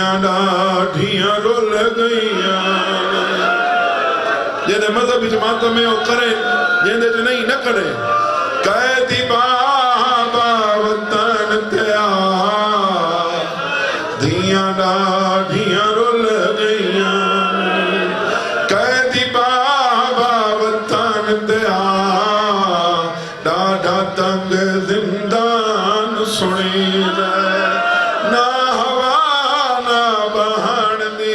دھیاں ڈاڈھیاں رول گئیاں جنہیں مذہب جماعت میں وہ کرے جنہیں جو نہیں نہ کرے قیدی بابا وطن تیا دھیاں ڈاڈھیاں رول گئیاں قیدی بابا وطن تیا ڈاڈا تنگ زندان سنی نہ ہوا نہ بہن دی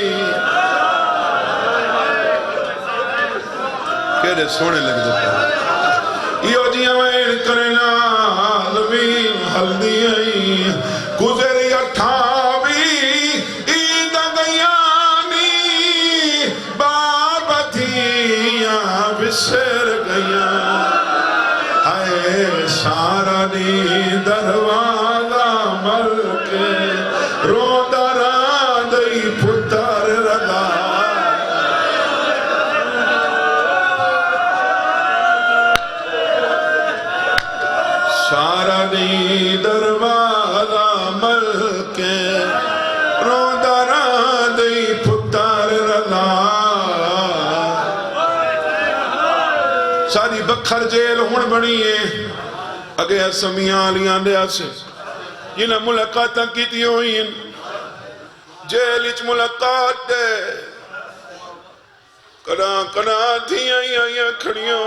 کہڑے سونے لگ جاتا یہ جیاں وین کرنا زمین ہلدی آئی گزری 28 عید گیانی باب تھیاں بسر گیاں ہائے سارا دی دروازہ مل کے روندہ راندئی پتر رضا سارا دی دروازہ مل کے روندہ راندئی پتر رضا ساری بکھر جیل ہون بنی ہے اگے اسمیاں لیاں دے آسے جنہیں ملاقاتاں کی تھی ہوئی ہیں جیل اچ ملاقات دے کنا دھیاں آئیاں کھڑیاں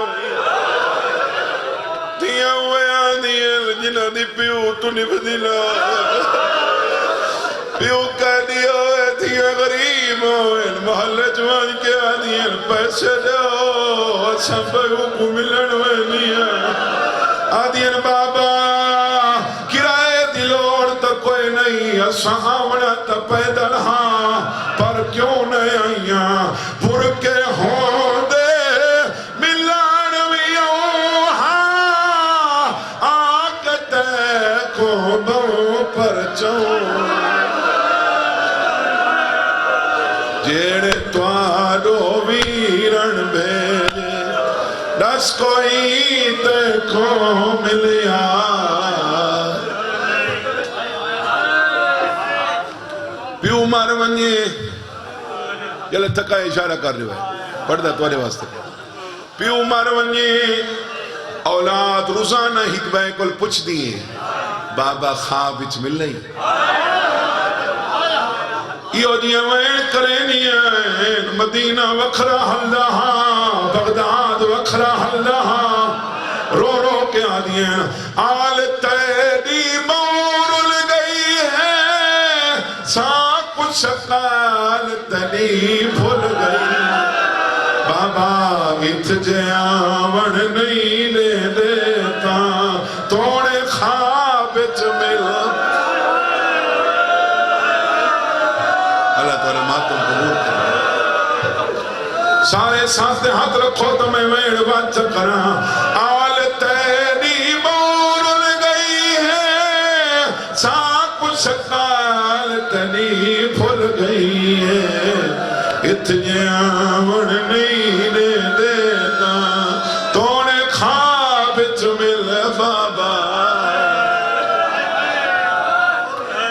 دھیاں ہوئے آدھیاں جنہ دی پیو تو نبدیلا پیو کہہ دیا ہوئے دھیاں غریب ہوئے محلے جوان کے آدھیاں پیسے دو سب کو ملن ہوئے نہیں آدھیاں بابا کرائے دلوڑ تا کوئی نہیں اساوڑا تا پیدل ہاں پر کیوں نہیں آئیاں پر کے ہوں دے ملان ویوں ہاں آکتے کو دو پر چون جیڑے توارو ویرن بھیجے دس کوئی تے کو ملیا پیو مار ونجے جلے تھکا اشارہ کر رہے ہیں پڑھ دا توارے واسطے پیو مار ونجے اولاد روزانہ حکبہ کل پچھ دیئے بابا خواب اچ مل نہیں یہ دیاں وین کرینی ہیں مدینہ وکھرا ہلدہا بغداد وکھرا ہلدہا رو رو کے آدیاں آل تیری مورل گئی ہے ساکھ کچھ شکال تنی بھول گئی بابا ات جیاون نہیں لے دیتا توڑے خواب اچ مل اللہ تعالیٰ ماتم قبول کریں سارے ساتھ ہاتھ رکھو تو میں ویڑ بات کرا آل تیری مورل گئی ہے ساکھ شکال تنی بھول گئی ہے اتنیاں